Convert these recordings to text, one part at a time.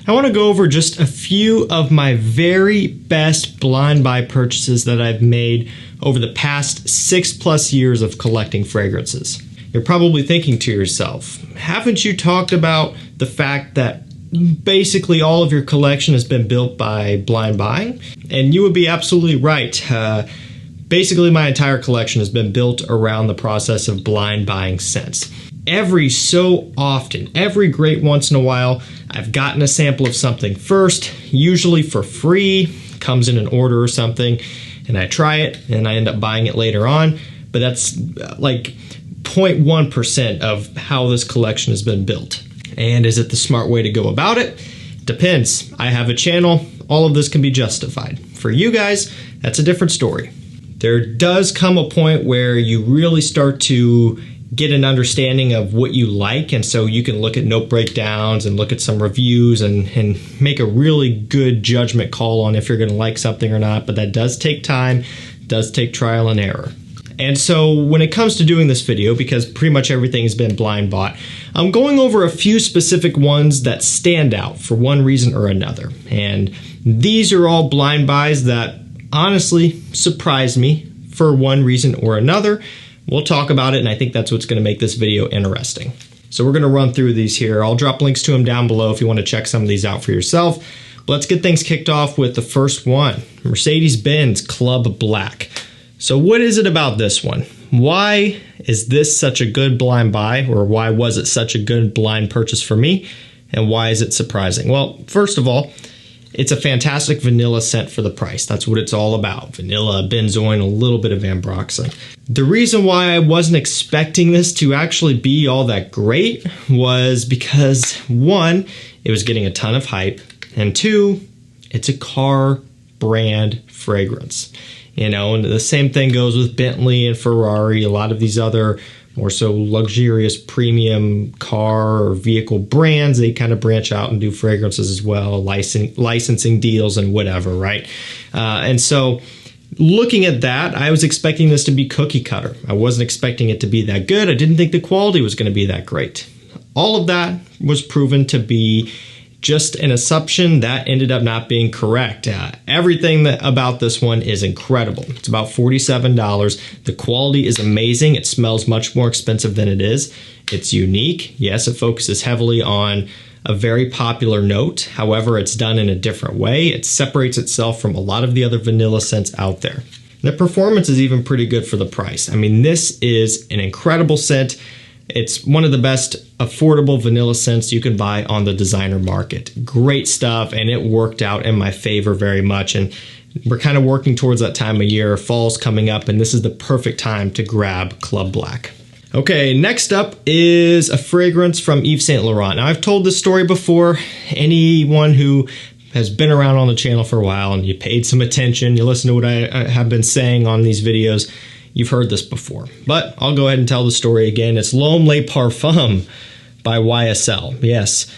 I want to go over just a few of my very best blind buy purchases that I've made over the past 6+ years of collecting fragrances. You're probably thinking to yourself, haven't you talked about the fact that basically all of your collection has been built by blind buying? And you would be absolutely right. Basically, my entire collection has been built around the process of blind buying scents. Every so often, every great once in a while, I've gotten a sample of something first, usually for free, comes in an order or something, and I try it, and I end up buying it later on. But that's like 0.1% of how this collection has been built. And is it the smart way to go about it? Depends. I have a channel. All of this can be justified. For you guys, that's a different story. There does come a point where you really start to get an understanding of what you like, and so you can look at note breakdowns and look at some reviews and make a really good judgment call on if you're going to like something or not. But that does take time, does take trial and error. And so when it comes to doing this video, because pretty much everything has been blind bought, I'm going over a few specific ones that stand out for one reason or another. And these are all blind buys that honestly surprised me for one reason or another. We'll talk about it, and I think that's what's going to make this video interesting. So we're going to run through these here. I'll drop links to them down below if you want to check some of these out for yourself. But let's get things kicked off with the first one, Mercedes-Benz Club Black. So what is it about this one? Why is this such a good blind buy, or why was it such a good blind purchase for me? And why is it surprising? Well, first of all, it's a fantastic vanilla scent for the price. That's what it's all about. Vanilla, benzoin, a little bit of ambroxan. The reason why I wasn't expecting this to actually be all that great was because, one, it was getting a ton of hype, and two, it's a car brand fragrance. You know, and the same thing goes with Bentley and Ferrari, a lot of these other more so luxurious premium car or vehicle brands. They kind of branch out and do fragrances as well, licensing deals and whatever, right? And so looking at that, I was expecting this to be cookie cutter. I wasn't expecting it to be that good. I didn't think the quality was going to be that great. All of that was proven to be just an assumption that ended up not being correct. Everything about this one is incredible. It's about $47. The quality is amazing. It smells much more expensive than it is. It's unique. Yes, it focuses heavily on a very popular note. However, it's done in a different way. It separates itself from a lot of the other vanilla scents out there. The performance is even pretty good for the price. I mean, this is an incredible scent. It's one of the best affordable vanilla scents you can buy on the designer market. Great stuff, and it worked out in my favor very much. And we're kind of working towards that time of year. Fall's coming up, and this is the perfect time to grab Club Black. Okay, next up is a fragrance from Yves Saint Laurent. Now, I've told this story before. Anyone who has been around on the channel for a while and you paid some attention, you listen to what I have been saying on these videos, you've heard this before, but I'll go ahead and tell the story again. It's L'Homme Le Parfum by YSL. Yes,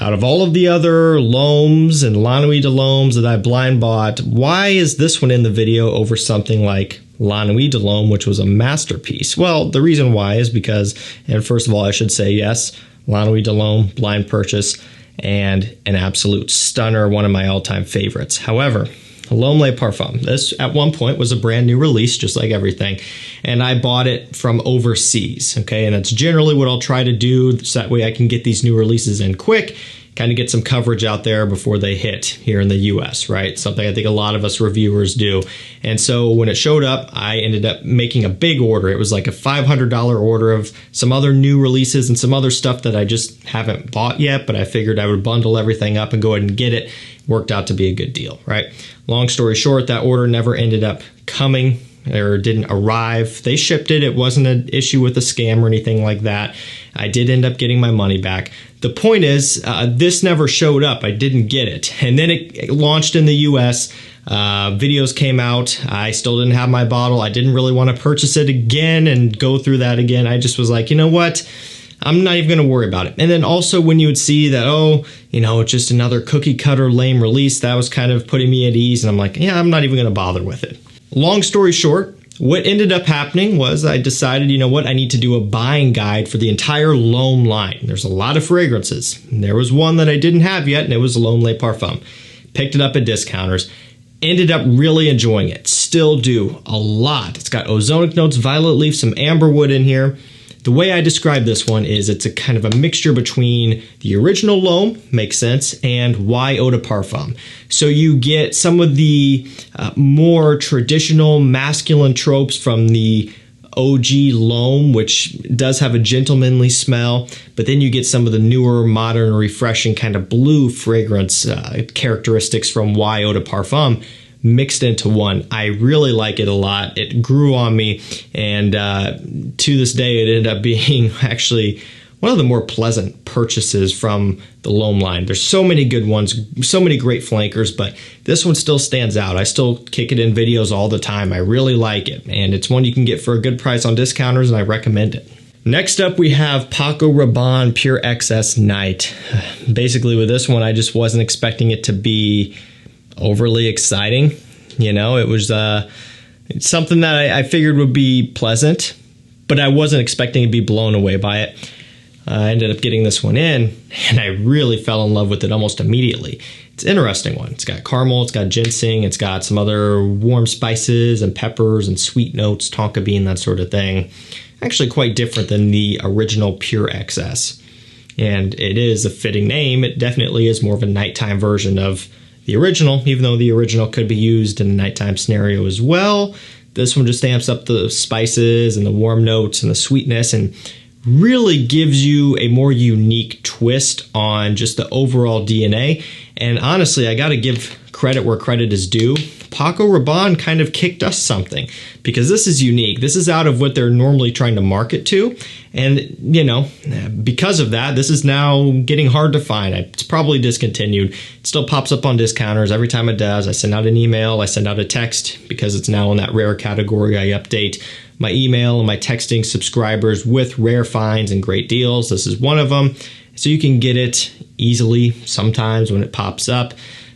out of all of the other L'Hommes and La Nuit de L'Hommes that I blind bought, why is this one in the video over something like La Nuit de L'Homme, which was a masterpiece? Well, the reason why is because, and first of all, I should say yes, La Nuit de L'Homme, blind purchase, and an absolute stunner, one of my all-time favorites. However, L'Homme Le Parfum. This, at one point, was a brand new release, just like everything. And I bought it from overseas, okay? And that's generally what I'll try to do, so that way I can get these new releases in quick, kind of get some coverage out there before they hit here in the US, right? Something I think a lot of us reviewers do. And so when it showed up, I ended up making a big order. It was like a $500 order of some other new releases and some other stuff that I just haven't bought yet, but I figured I would bundle everything up and go ahead and get it. Worked out to be a good deal, right? Long story short, that order never ended up coming or didn't arrive. They shipped it. It wasn't an issue with a scam or anything like that. I did end up getting my money back. The point is, this never showed up. I didn't get it. And then it launched in the US. Videos came out. I still didn't have my bottle. I didn't really want to purchase it again and go through that again. I just was like, you know what? I'm not even going to worry about it. And then also when you would see that, oh, you know, it's just another cookie cutter lame release, that was kind of putting me at ease. And I'm like, yeah, I'm not even going to bother with it. Long story short, What ended up happening was I decided, you know what, I need to do a buying guide for the entire L'Homme line. There's a lot of fragrances. There was one that I didn't have yet, and it was L'Homme Le Parfum. Picked it up at discounters. Ended up really enjoying it. Still do a lot. It's got ozonic notes, violet leaf, some amberwood in here. The way I describe this one is it's a kind of a mixture between the original L'Homme, makes sense, and YSL L'Homme Le Parfum. So you get some of the more traditional masculine tropes from the OG L'Homme, which does have a gentlemanly smell, but then you get some of the newer, modern, refreshing kind of blue fragrance characteristics from YSL L'Homme Le Parfum mixed into one. I really like it a lot. It grew on me, and to this day, it ended up being actually one of the more pleasant purchases from the L'Homme line. There's so many good ones, so many great flankers, but this one still stands out. I still kick it in videos all the time. I really like it, and it's one you can get for a good price on discounters, and I recommend it. Next up, we have Paco Rabanne Pure XS Night. Basically, with this one, I just wasn't expecting it to be overly exciting. You know, it was something that I figured would be pleasant, but I wasn't expecting to be blown away by it. I ended up getting this one in, and I really fell in love with it almost immediately. It's an interesting one. It's got caramel, it's got ginseng, it's got some other warm spices and peppers and sweet notes, tonka bean, that sort of thing. Actually quite different than the original Pure XS. And it is a fitting name. It definitely is more of a nighttime version of the original, even though the original could be used in a nighttime scenario as well. This one just amps up the spices and the warm notes and the sweetness and really gives you a more unique twist on just the overall DNA. And honestly, I got to give credit where credit is due. Paco Rabanne kind of kicked us something because this is unique. This is out of what they're normally trying to market to. And, you know, because of that, this is now getting hard to find. It's probably discontinued. It still pops up on discounters every time it does. I send out an email, I send out a text because it's now in that rare category. I update my email and my texting subscribers with rare finds and great deals. This is one of them. So you can get it easily sometimes when it pops up.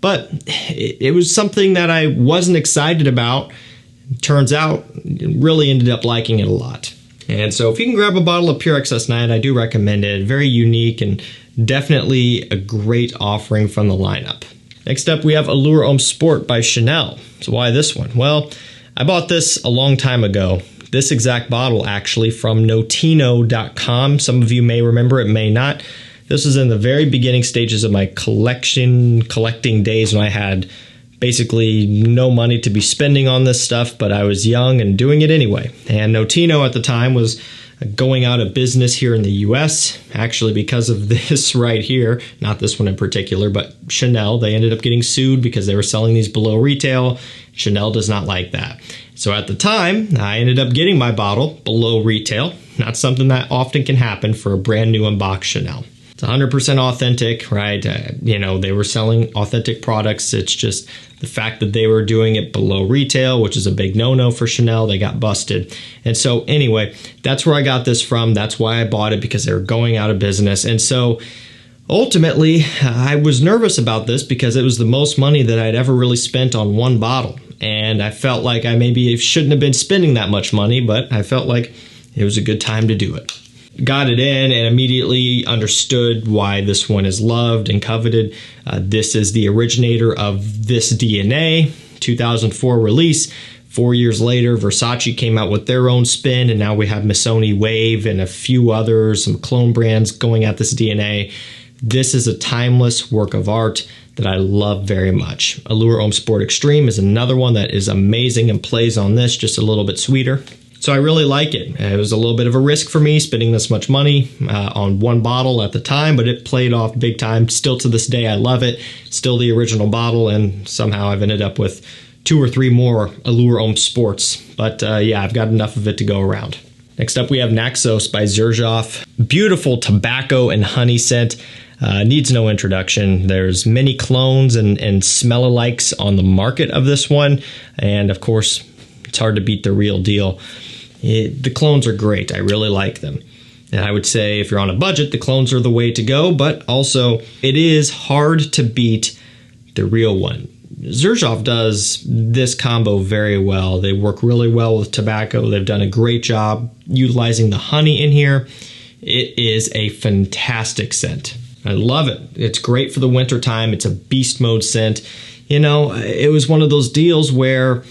But it was something that I wasn't excited about. Turns out, really ended up liking it a lot. And so if you can grab a bottle of Pure XS Night, I do recommend it. Very unique and definitely a great offering from the lineup. Next up, we have Allure Homme Sport by Chanel. So why this one? Well, I bought this a long time ago. This exact bottle, actually, from Notino.com. Some of you may remember it, may not. This was in the very beginning stages of my collecting days when I had basically no money to be spending on this stuff, but I was young and doing it anyway. And Notino at the time was going out of business here in the US, actually because of this right here, not this one in particular, but Chanel. They ended up getting sued because they were selling these below retail. Chanel does not like that. So at the time, I ended up getting my bottle below retail. Not something that often can happen for a brand new unboxed Chanel. It's 100% authentic, right? You know, they were selling authentic products. It's just the fact that they were doing it below retail, which is a big no-no for Chanel. They got busted. And so anyway, that's where I got this from. That's why I bought it, because they were going out of business. And so ultimately, I was nervous about this because it was the most money that I'd ever really spent on one bottle. And I felt like I maybe shouldn't have been spending that much money, but I felt like it was a good time to do it. Got it in and immediately understood why this one is loved and coveted. This is the originator of this DNA, 2004 release. 4 years later, Versace came out with their own spin, and now we have Missoni Wave and a few others, some clone brands going at this DNA. This is a timeless work of art that I love very much. Allure Homme Sport Extreme is another one that is amazing and plays on this just a little bit sweeter. So I really like it. It was a little bit of a risk for me spending this much money on one bottle at the time, but it played off big time. Still to this day, I love it. Still the original bottle, and somehow I've ended up with 2 or 3 more Allure Homme Sports. But yeah, I've got enough of it to go around. Next up, we have Naxos by Xerjoff. Beautiful tobacco and honey scent. Needs no introduction. There's many clones and smell-alikes on the market of this one. And of course, it's hard to beat the real deal. The clones are great. I really like them. And I would say if you're on a budget, the clones are the way to go. But also, it is hard to beat the real one. Xerjoff does this combo very well. They work really well with tobacco. They've done a great job utilizing the honey in here. It is a fantastic scent. I love it. It's great for the winter time. It's a beast mode scent. You know, it was one of those deals where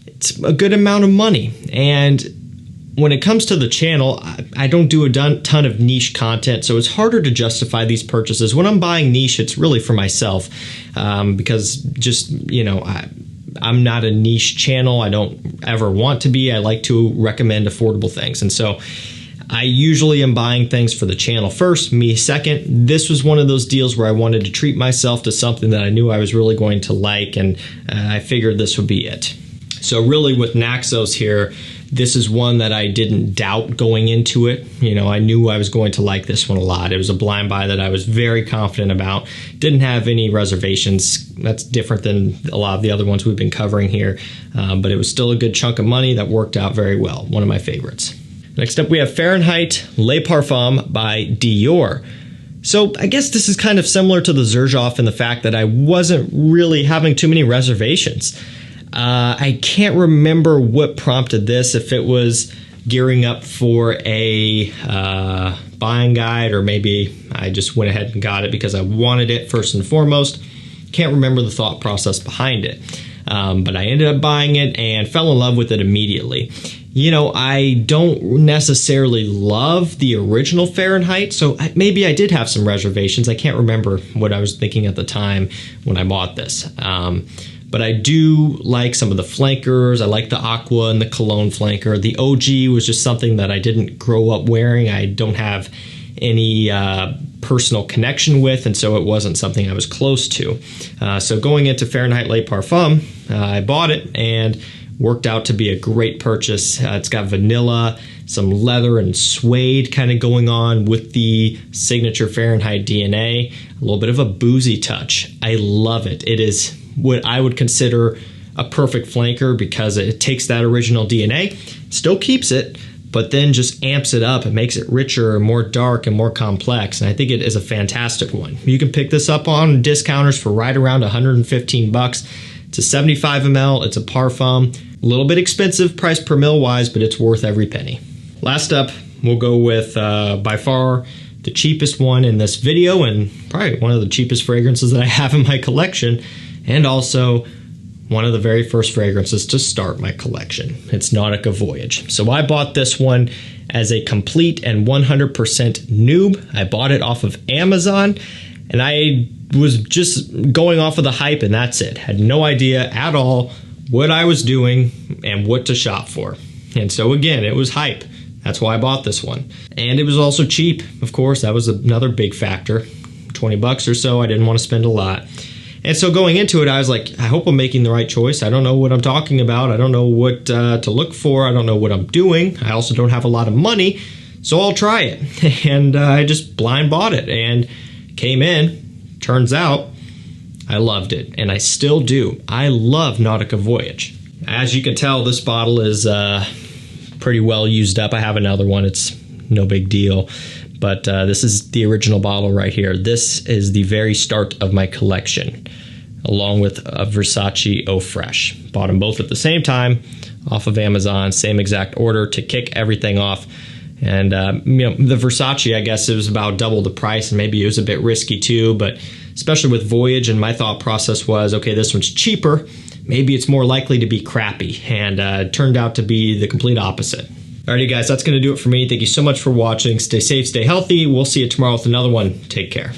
it's a good amount of money. And when it comes to the channel, I don't do a ton of niche content, so it's harder to justify these purchases. When I'm buying niche, it's really for myself because just, you know, I'm not a niche channel. I don't ever want to be. I like to recommend affordable things. And so I usually am buying things for the channel first, me second. This was one of those deals where I wanted to treat myself to something that I knew I was really going to like, and I figured this would be it. So really with Naxos here, this is one that I didn't doubt going into it. You know, I knew I was going to like this one a lot. It was a blind buy that I was very confident about. Didn't have any reservations. That's different than a lot of the other ones we've been covering here. But it was still a good chunk of money that worked out very well. One of my favorites. Next up, we have Fahrenheit Le Parfum by Dior. So I guess this is kind of similar to the Xerjoff in the fact that I wasn't really having too many reservations. I can't remember what prompted this, if it was gearing up for a buying guide, or maybe I just went ahead and got it because I wanted it first and foremost. Can't remember the thought process behind it. But I ended up buying it and fell in love with it immediately. You know, I don't necessarily love the original Fahrenheit, so maybe I did have some reservations. I can't remember what I was thinking at the time when I bought this. But I do like some of the flankers. I like the aqua and the cologne flanker. The OG was just something that I didn't grow up wearing. I don't have any personal connection with, and so it wasn't something I was close to. So going into Fahrenheit Le Parfum, I bought it and worked out to be a great purchase. It's got vanilla, some leather and suede kind of going on with the signature Fahrenheit DNA. A little bit of a boozy touch. I love it. It is what I would consider a perfect flanker because it takes that original DNA, still keeps it, but then just amps it up and makes it richer and more dark and more complex. And I think it is a fantastic one. You can pick this up on discounters for right around 115 bucks. It's a 75 ml. It's a parfum. A little bit expensive price per mil wise, but it's worth every penny. Last up, we'll go with by far the cheapest one in this video, and probably one of the cheapest fragrances that I have in my collection, and also one of the very first fragrances to start my collection. It's Nautica Voyage. So I bought this one as a complete and 100% noob. I bought it off of Amazon, and I was just going off of the hype, and that's it. Had no idea at all what I was doing and what to shop for. And so again, it was hype. That's why I bought this one. And it was also cheap. Of course, that was another big factor. 20 bucks or so. I didn't want to spend a lot. And so going into it, I was like, I hope I'm making the right choice. I don't know what I'm talking about. I don't know what to look for. I don't know what I'm doing. I also don't have a lot of money, so I'll try it. And I just blind bought it and came in. Turns out I loved it, and I still do. I love Nautica Voyage. As you can tell, this bottle is pretty well used up. I have another one. It's no big deal. But this is the original bottle right here. This is the very start of my collection, along with a Versace Eau Fresh. Bought them both at the same time off of Amazon, same exact order to kick everything off. And you know, the Versace, I guess it was about double the price, and maybe it was a bit risky too, but especially with Voyage, and my thought process was, okay, this one's cheaper, maybe it's more likely to be crappy, and it turned out to be the complete opposite. Alrighty guys, that's going to do it for me. Thank you so much for watching. Stay safe, stay healthy. We'll see you tomorrow with another one. Take care.